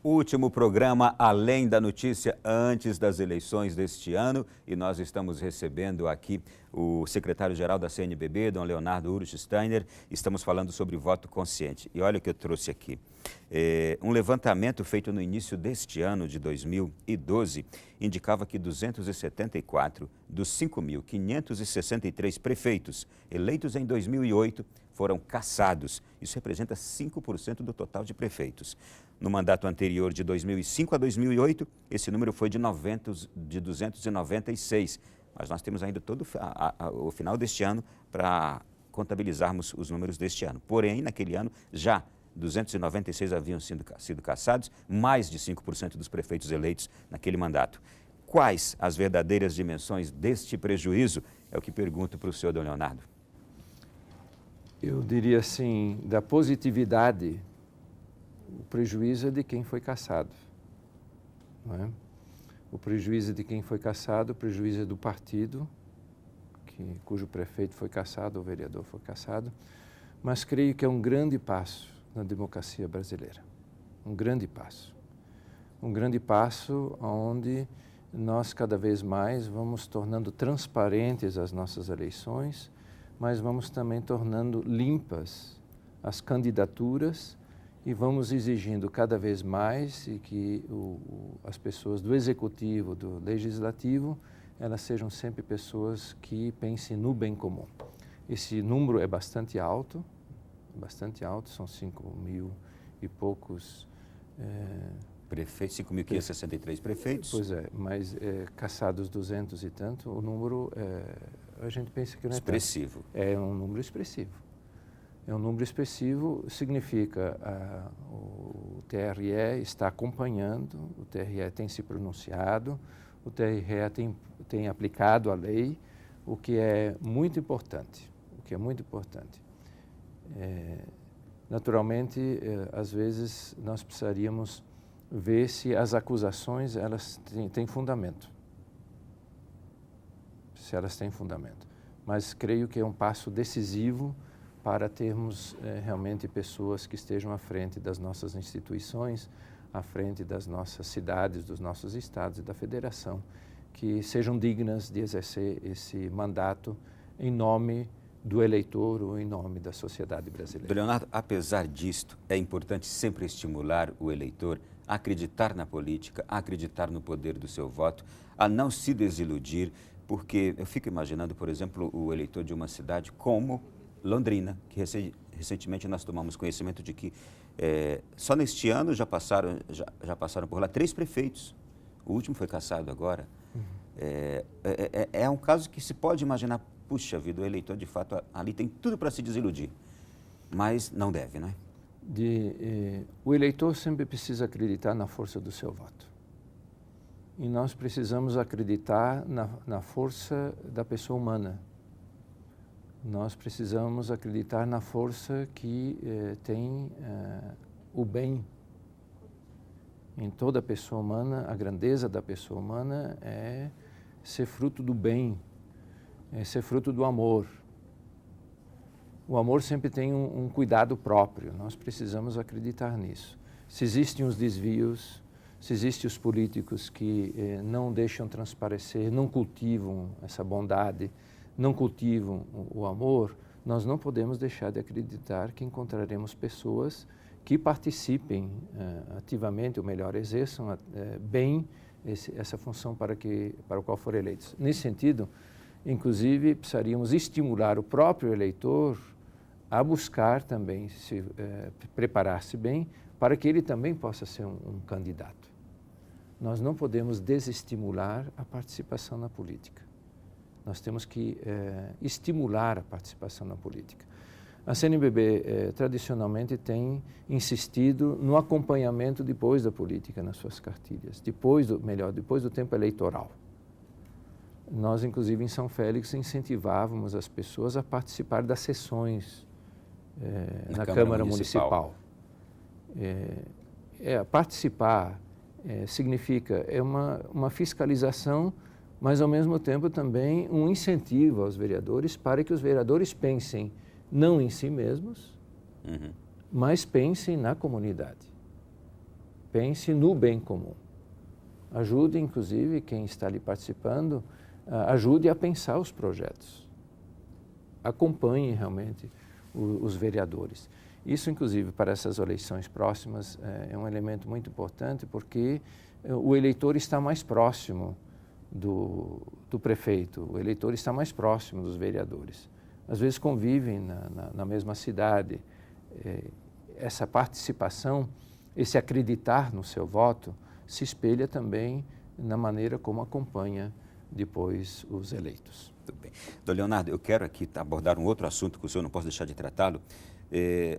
Último programa Além da Notícia antes das eleições deste ano e nós estamos recebendo aqui o secretário-geral da CNBB, Dom Leonardo Urich Steiner. Estamos falando sobre voto consciente. E olha o que eu trouxe aqui. Um levantamento feito no início deste ano, de 2012, indicava que 274 dos 5.563 prefeitos eleitos em 2008 foram cassados. Isso representa 5% do total de prefeitos. No mandato anterior, de 2005 a 2008, esse número foi de 296. Mas nós temos ainda todo o final deste ano para contabilizarmos os números deste ano. Porém, naquele ano, já 296 haviam sido cassados, mais de 5% dos prefeitos eleitos naquele mandato. Quais as verdadeiras dimensões deste prejuízo? É o que pergunto para o senhor, Dom Leonardo. Eu diria assim, da positividade, o prejuízo é de quem foi cassado, não é? O prejuízo é de quem foi cassado, o prejuízo é do partido, cujo prefeito foi cassado, o vereador foi cassado, mas creio que é um grande passo na democracia brasileira, um grande passo onde nós cada vez mais vamos tornando transparentes as nossas eleições, mas vamos também tornando limpas as candidaturas e vamos exigindo cada vez mais e que as pessoas do executivo, do legislativo, elas sejam sempre pessoas que pensem no bem comum. Esse número é bastante alto, são 5.000 e poucos... Prefeitos, 5.563 prefeitos. Pois é, mas cassados 200 e tanto, o número, a gente pensa que não é expressivo. Tanto. É um número expressivo. É um número expressivo, significa o TRE está acompanhando, o TRE tem se pronunciado, o TRE tem aplicado a lei, o que é muito importante, Naturalmente, às vezes, nós precisaríamos ver se as acusações elas têm fundamento. Se elas têm fundamento. Mas creio que é um passo decisivo para termos realmente pessoas que estejam à frente das nossas instituições, à frente das nossas cidades, dos nossos estados e da federação, que sejam dignas de exercer esse mandato em nome do eleitor ou em nome da sociedade brasileira. Dom Leonardo, apesar disto, é importante sempre estimular o eleitor a acreditar na política, a acreditar no poder do seu voto, a não se desiludir, porque eu fico imaginando, por exemplo, o eleitor de uma cidade como Londrina, que recentemente nós tomamos conhecimento de que só neste ano já passaram por lá 3 prefeitos. O último foi cassado agora. Uhum. É um caso que se pode imaginar, puxa vida, o eleitor de fato ali tem tudo para se desiludir, mas não deve, não é? O eleitor sempre precisa acreditar na força do seu voto. E nós precisamos acreditar na força da pessoa humana. Nós precisamos acreditar na força que tem o bem. Em toda pessoa humana, a grandeza da pessoa humana é ser fruto do bem, é ser fruto do amor. O amor sempre tem um cuidado próprio, nós precisamos acreditar nisso. Se existem os desvios, se existem os políticos que não deixam transparecer, não cultivam essa bondade, não cultivam o amor, nós não podemos deixar de acreditar que encontraremos pessoas que participem ativamente, ou melhor, exerçam bem essa função para o qual foram eleitos. Nesse sentido, inclusive, precisaríamos estimular o próprio eleitor a buscar também preparar-se bem para que ele também possa ser um candidato. Nós não podemos desestimular a participação na política. Nós temos que estimular a participação na política. A CNBB tradicionalmente tem insistido no acompanhamento depois da política nas suas cartilhas, depois do tempo eleitoral. Nós, inclusive, em São Félix, incentivávamos as pessoas a participar das sessões na Câmara Municipal. Participar significa uma fiscalização, mas, ao mesmo tempo, também um incentivo aos vereadores para que os vereadores pensem não em si mesmos, mas pensem na comunidade. pense no bem comum. Ajude, inclusive, quem está ali participando, ajude a pensar os projetos. Acompanhe realmente os vereadores. Isso, inclusive, para essas eleições próximas, é um elemento muito importante, porque o eleitor está mais próximo do prefeito, o eleitor está mais próximo dos vereadores. Às vezes convivem na mesma cidade. Essa participação, esse acreditar no seu voto, se espelha também na maneira como acompanha depois os eleitos. Muito bem. Dom Leonardo, eu quero aqui abordar um outro assunto que o senhor não posso deixar de tratá-lo.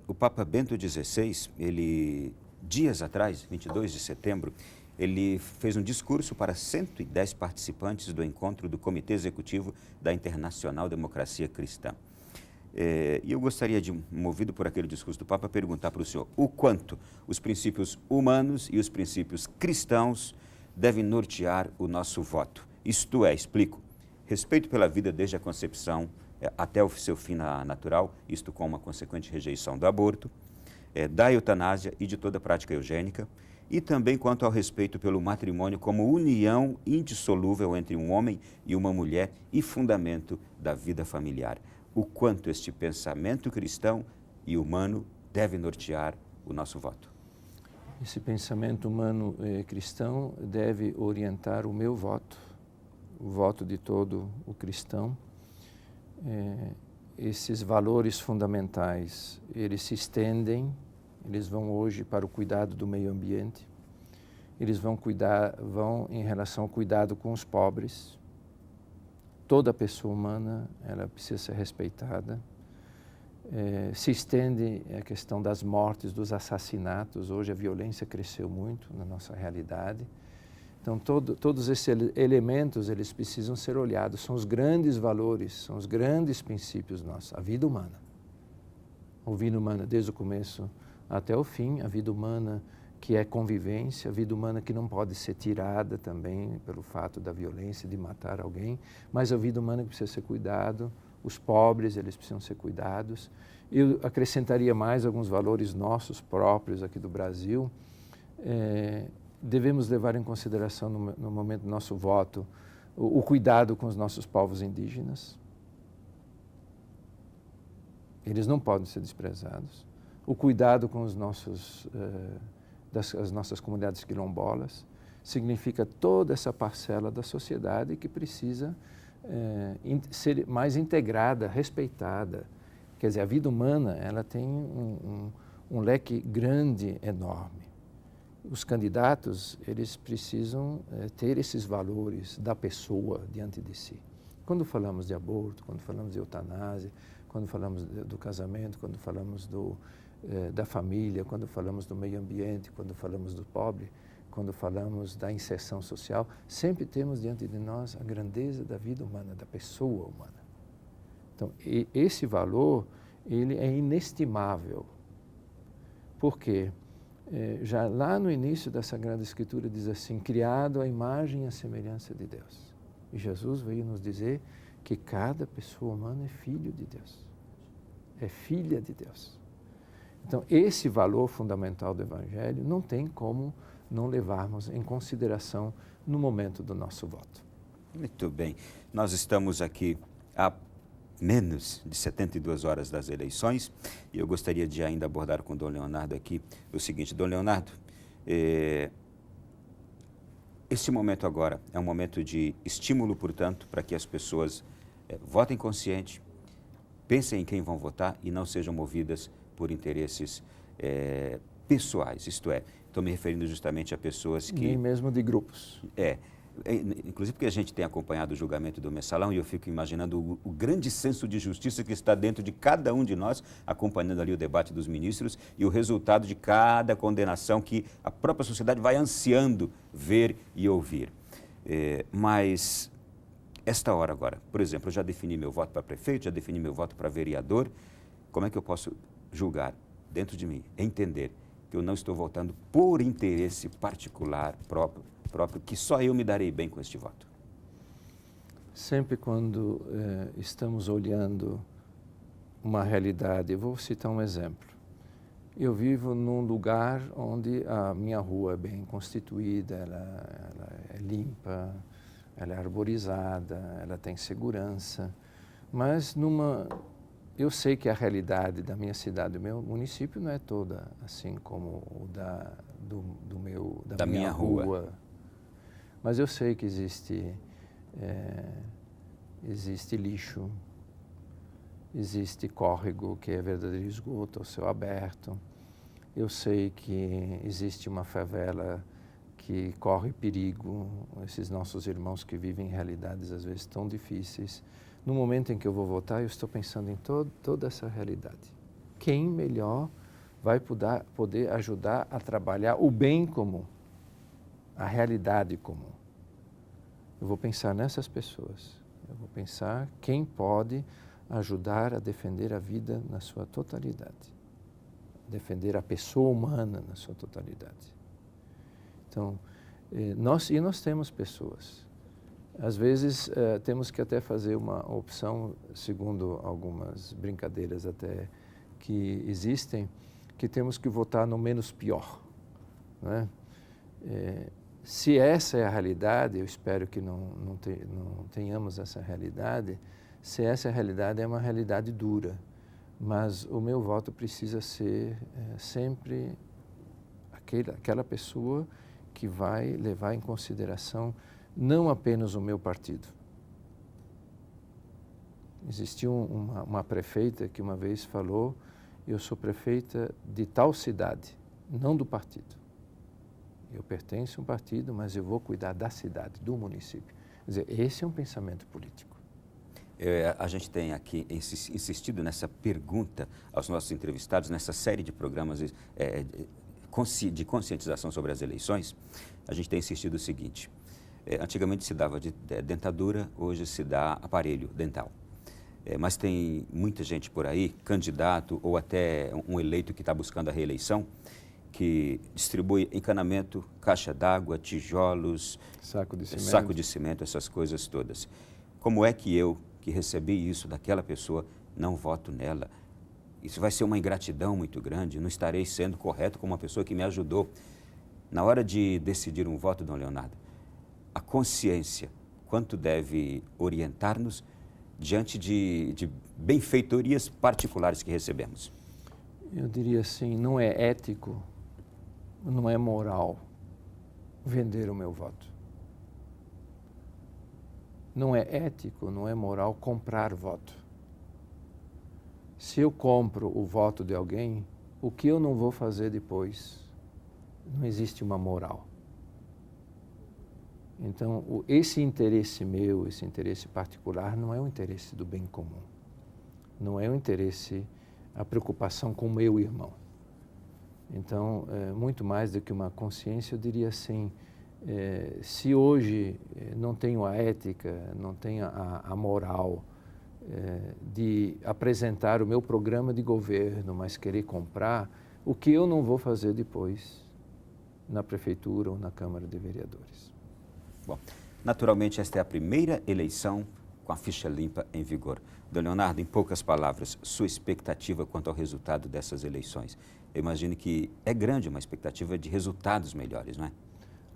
O Papa Bento XVI, ele, dias atrás, 22 de setembro, ele fez um discurso para 110 participantes do encontro do Comitê Executivo da Internacional Democracia Cristã. E eu gostaria de, movido por aquele discurso do Papa, perguntar para o senhor o quanto os princípios humanos e os princípios cristãos devem nortear o nosso voto. Isto é, explico, respeito pela vida desde a concepção até o seu fim natural, isto com uma consequente rejeição do aborto, da eutanásia e de toda prática eugênica, e também quanto ao respeito pelo matrimônio como união indissolúvel entre um homem e uma mulher e fundamento da vida familiar. O quanto este pensamento cristão e humano deve nortear o nosso voto. Esse pensamento humano cristão deve orientar o meu voto, o voto de todo o cristão. Esses valores fundamentais, eles se estendem, eles vão hoje para o cuidado do meio ambiente, eles vão em relação ao cuidado com os pobres. Toda pessoa humana, ela precisa ser respeitada. Se estende a questão das mortes, dos assassinatos. Hoje a violência cresceu muito na nossa realidade. Então, todos esses elementos, eles precisam ser olhados. São os grandes valores, são os grandes princípios nossos. A vida humana. A vida humana desde o começo até o fim. A vida humana que é convivência, a vida humana que não pode ser tirada também pelo fato da violência, de matar alguém, mas a vida humana que precisa ser cuidado, os pobres, eles precisam ser cuidados. Eu acrescentaria mais alguns valores nossos próprios aqui do Brasil. Devemos levar em consideração no momento do nosso voto o cuidado com os nossos povos indígenas. Eles não podem ser desprezados. O cuidado com os nossos as nossas comunidades quilombolas, significa toda essa parcela da sociedade que precisa ser mais integrada, respeitada. Quer dizer, a vida humana, ela tem um leque grande, enorme. Os candidatos, eles precisam ter esses valores da pessoa diante de si. Quando falamos de aborto, quando falamos de eutanásia, quando falamos do casamento, quando falamos da família, quando falamos do meio ambiente, quando falamos do pobre, quando falamos da inserção social, sempre temos diante de nós a grandeza da vida humana, da pessoa humana. Então, esse valor, ele é inestimável. Por quê? Já lá no início da Sagrada Escritura diz assim, criado à imagem e à semelhança de Deus. E Jesus veio nos dizer que cada pessoa humana é filho de Deus, é filha de Deus. Então, esse valor fundamental do Evangelho não tem como não levarmos em consideração no momento do nosso voto. Muito bem. Nós estamos aqui há menos de 72 horas das eleições e eu gostaria de ainda abordar com o Dom Leonardo aqui o seguinte. Dom Leonardo, esse momento agora é um momento de estímulo, portanto, para que as pessoas votem consciente, pensem em quem vão votar e não sejam movidas por interesses pessoais, isto é, estou me referindo justamente a pessoas que... Nem mesmo de grupos. Inclusive porque a gente tem acompanhado o julgamento do Mensalão e eu fico imaginando o grande senso de justiça que está dentro de cada um de nós, acompanhando ali o debate dos ministros e o resultado de cada condenação que a própria sociedade vai ansiando ver e ouvir. Mas esta hora agora, por exemplo, eu já defini meu voto para prefeito, já defini meu voto para vereador, como é que eu posso julgar dentro de mim, entender que eu não estou votando por interesse particular próprio, que só eu me darei bem com este voto? Sempre quando estamos olhando uma realidade, eu vou citar um exemplo, Eu vivo num lugar onde a minha rua é bem constituída, ela é limpa, ela é arborizada, ela tem segurança, mas eu sei que a realidade da minha cidade, do meu município, não é toda assim como o da minha rua. Mas eu sei que existe lixo, existe córrego, que é verdadeiro esgoto ao céu aberto. Eu sei que existe uma favela que corre perigo, esses nossos irmãos que vivem em realidades às vezes tão difíceis. No momento em que eu vou votar, eu estou pensando em toda essa realidade. Quem melhor vai poder ajudar a trabalhar o bem comum, a realidade comum? Eu vou pensar nessas pessoas. Eu vou pensar quem pode ajudar a defender a vida na sua totalidade, defender a pessoa humana na sua totalidade. Então, nós temos pessoas. Às vezes, temos que até fazer uma opção, segundo algumas brincadeiras até que existem, que temos que votar no menos pior, né? Se essa é a realidade, eu espero que não tenhamos essa realidade, se essa é a realidade, é uma realidade dura, mas o meu voto precisa ser sempre aquela pessoa que vai levar em consideração não apenas o meu partido. Existiu uma prefeita que uma vez falou: eu sou prefeita de tal cidade, não do partido. Eu pertenço a um partido, mas eu vou cuidar da cidade, do município. Quer dizer, esse é um pensamento político. A gente tem aqui insistido nessa pergunta aos nossos entrevistados, nessa série de programas de conscientização sobre as eleições. A gente tem insistido o seguinte: antigamente se dava de dentadura, hoje se dá aparelho dental. Mas tem muita gente por aí, candidato ou até um eleito que está buscando a reeleição, que distribui encanamento, caixa d'água, tijolos, saco de cimento, essas coisas todas. Como é que eu, que recebi isso daquela pessoa, não voto nela? Isso vai ser uma ingratidão muito grande, não estarei sendo correto com uma pessoa que me ajudou. Na hora de decidir um voto, Dom Leonardo, a consciência, quanto deve orientar-nos diante de benfeitorias particulares que recebemos? Eu diria assim, não é ético, não é moral vender o meu voto. Não é ético, não é moral comprar voto. Se eu compro o voto de alguém, o que eu não vou fazer depois? Não existe uma moral. Então, esse interesse meu, esse interesse particular, não é o interesse do bem comum. Não é o interesse, a preocupação com o meu irmão. Então, muito mais do que uma consciência, eu diria assim, se hoje não tenho a ética, não tenho a moral de apresentar o meu programa de governo, mas querer comprar, o que eu não vou fazer depois na prefeitura ou na Câmara de Vereadores? Bom, naturalmente esta é a primeira eleição com a ficha limpa em vigor. Dom Leonardo, em poucas palavras, sua expectativa quanto ao resultado dessas eleições? Eu imagino que é grande uma expectativa de resultados melhores, não é?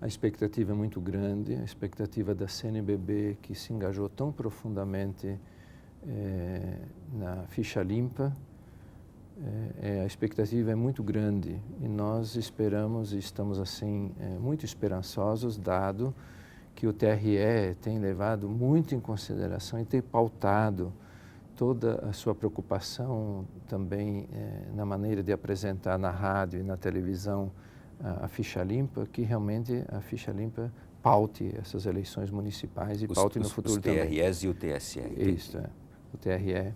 A expectativa é muito grande, a expectativa da CNBB, que se engajou tão profundamente na ficha limpa, a expectativa é muito grande e nós esperamos e estamos assim muito esperançosos, dado que o TRE tem levado muito em consideração e tem pautado toda a sua preocupação também na maneira de apresentar na rádio e na televisão a ficha limpa, que realmente a ficha limpa paute essas eleições municipais e paute no futuro também. Os TREs e o TSE. Isso, o TRE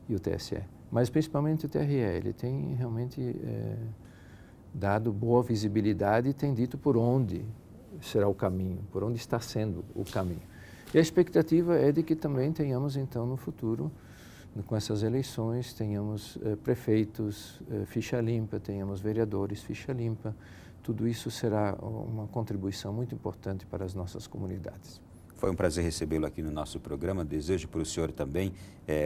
e o TSE. Mas principalmente o TRE, ele tem realmente dado boa visibilidade e tem dito por onde será o caminho, por onde está sendo o caminho. E a expectativa é de que também tenhamos então no futuro, com essas eleições, tenhamos prefeitos ficha limpa, tenhamos vereadores ficha limpa. Tudo isso será uma contribuição muito importante para as nossas comunidades. Foi um prazer recebê-lo aqui no nosso programa. Desejo para o senhor também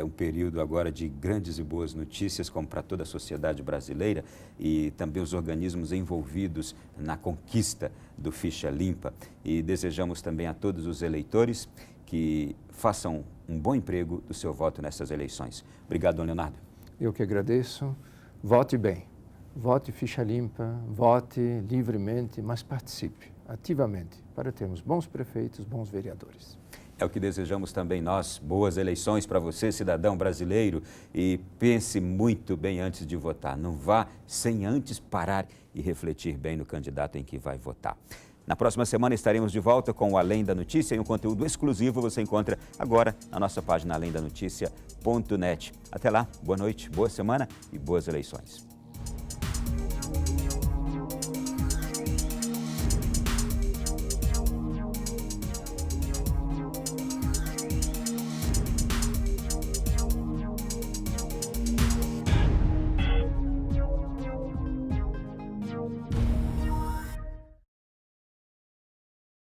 um período agora de grandes e boas notícias, como para toda a sociedade brasileira e também os organismos envolvidos na conquista do Ficha Limpa. E desejamos também a todos os eleitores que façam um bom emprego do seu voto nessas eleições. Obrigado, Dom Leonardo. Eu que agradeço. Vote bem. Vote Ficha Limpa, vote livremente, mas participe ativamente para termos bons prefeitos, bons vereadores. É o que desejamos também nós. Boas eleições para você, cidadão brasileiro, e pense muito bem antes de votar. Não vá sem antes parar e refletir bem no candidato em que vai votar. Na próxima semana estaremos de volta com o Além da Notícia e um conteúdo exclusivo você encontra agora na nossa página alemdanoticia.net. Até lá, boa noite, boa semana e boas eleições.